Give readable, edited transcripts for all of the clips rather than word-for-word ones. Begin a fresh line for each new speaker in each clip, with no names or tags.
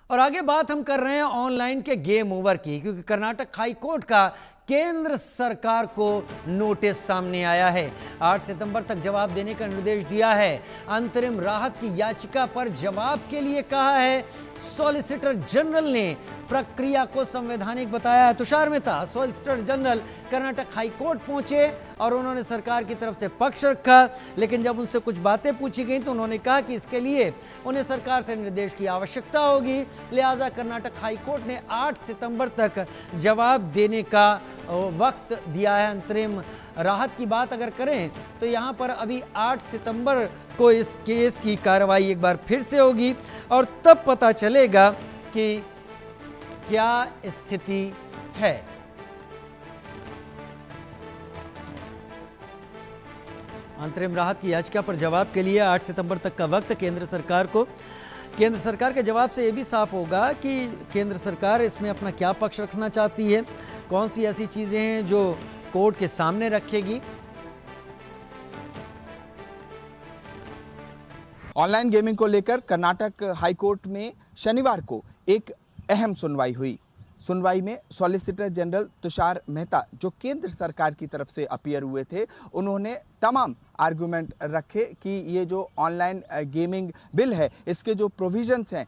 और आगे बात हम कर रहे हैं ऑनलाइन के गेम ओवर की, क्योंकि कर्नाटक हाई कोर्ट का केंद्र सरकार को नोटिस सामने आया है। 8 सितंबर तक जवाब देने का निर्देश दिया है। अंतरिम राहत की याचिका पर जवाब के लिए कहा है। सॉलिसिटर जनरल ने प्रक्रिया को संवैधानिक बताया। Tushar Mehta, solicitor general Karnataka high court पहुंचे और उन्होंने सरकार की तरफ से पक्ष रखा, लेकिन जब उनसे कुछ बातें पूछी गई तो उन्होंने कहा कि इसके लिए उन्हें सरकार से निर्देश की आवश्यकता होगी। लिहाजा कर्नाटक हाई कोर्ट ने 8 सितंबर तक जवाब देने का वक्त दिया है। अंतरिम राहत की बात अगर करें तो यहां पर अभी 8 सितंबर को इस केस की कार्रवाई एक बार फिर से होगी और तब पता चलेगा कि क्या स्थिति है। अंतरिम राहत की याचिका पर जवाब के लिए 8 सितंबर तक का वक्त केंद्र सरकार को। केंद्र सरकार के जवाब से यह भी साफ होगा कि केंद्र सरकार इसमें अपना क्या पक्ष रखना चाहती है, कौन सी ऐसी चीजें हैं जो कोर्ट के सामने रखेगी।
ऑनलाइन गेमिंग को लेकर कर्नाटक हाई कोर्ट में शनिवार को एक अहम सुनवाई हुई। सुनवाई में सॉलिसिटर जनरल तुषार मेहता, जो केंद्र सरकार की तरफ से अपीयर हुए थे, उन्होंने तमाम आर्गुमेंट रखे कि ये जो ऑनलाइन गेमिंग बिल है, इसके जो प्रोविजंस हैं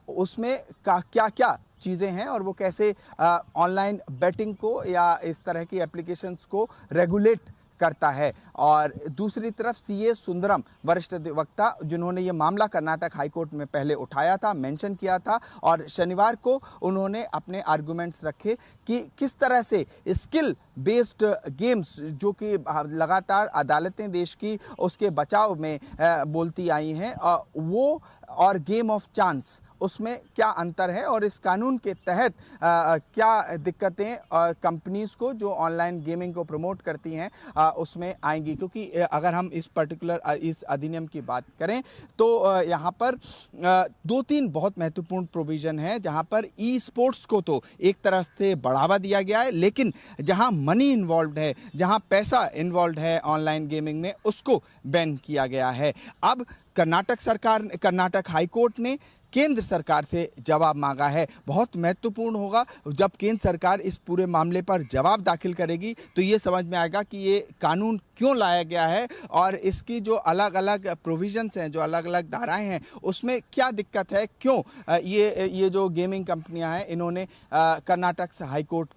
उसमें क्या क्या चीज़ें हैं और वो कैसे ऑनलाइन बेटिंग को या इस तरह की एप्लीकेशंस को रेगुलेट करता है। और दूसरी तरफ सीए सुंदरम, वरिष्ठ अधिवक्ता, जिन्होंने ये मामला कर्नाटक हाई कोर्ट में पहले उठाया था, मेंशन किया था, और शनिवार को उन्होंने अपने आर्गुमेंट्स रखे कि किस तरह से स्किल बेस्ड गेम्स, जो कि लगातार अदालतें देश की उसके बचाव में बोलती आई हैं, वो और गेम ऑफ चांस, उसमें क्या अंतर है और इस कानून के तहत क्या दिक्कतें कंपनीज को जो ऑनलाइन गेमिंग को प्रमोट करती हैं उसमें आएंगी। क्योंकि अगर हम इस पर्टिकुलर इस अधिनियम की बात करें तो यहाँ पर 2-3 बहुत महत्वपूर्ण प्रोविज़न है, जहाँ पर ई स्पोर्ट्स को तो एक तरह से बढ़ावा दिया गया है, लेकिन जहाँ मनी इन्वॉल्व है, जहाँ पैसा इन्वॉल्व है ऑनलाइन गेमिंग में, उसको बैन किया गया है। अब कर्नाटक हाई कोर्ट ने केंद्र सरकार से जवाब मांगा है। बहुत महत्वपूर्ण होगा जब केंद्र सरकार इस पूरे मामले पर जवाब दाखिल करेगी तो ये समझ में आएगा कि ये कानून क्यों लाया गया है और इसकी जो अलग अलग प्रोविजंस हैं, जो अलग अलग धाराएं हैं, उसमें क्या दिक्कत है, क्यों ये जो गेमिंग कंपनियां हैं इन्होंने कर्नाटक हाई कोर्ट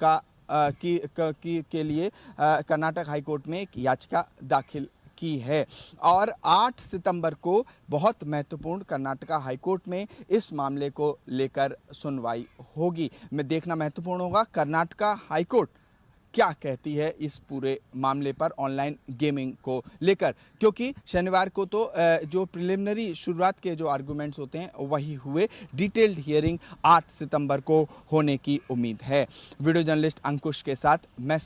के लिए कर्नाटक हाई कोर्ट में एक याचिका दाखिल की है। और 8 सितंबर को बहुत महत्वपूर्ण कर्नाटका हाईकोर्ट में इस मामले को लेकर सुनवाई होगी। मैं देखना महत्वपूर्ण होगा कर्नाटका हाईकोर्ट क्या कहती है इस पूरे मामले पर ऑनलाइन गेमिंग को लेकर, क्योंकि शनिवार को तो जो प्रिलिमिनरी शुरुआत के जो आर्गुमेंट्स होते हैं वही हुए। डिटेल्ड हियरिंग 8 सितंबर को होने की उम्मीद है। वीडियो जर्नलिस्ट अंकुश के साथ मैं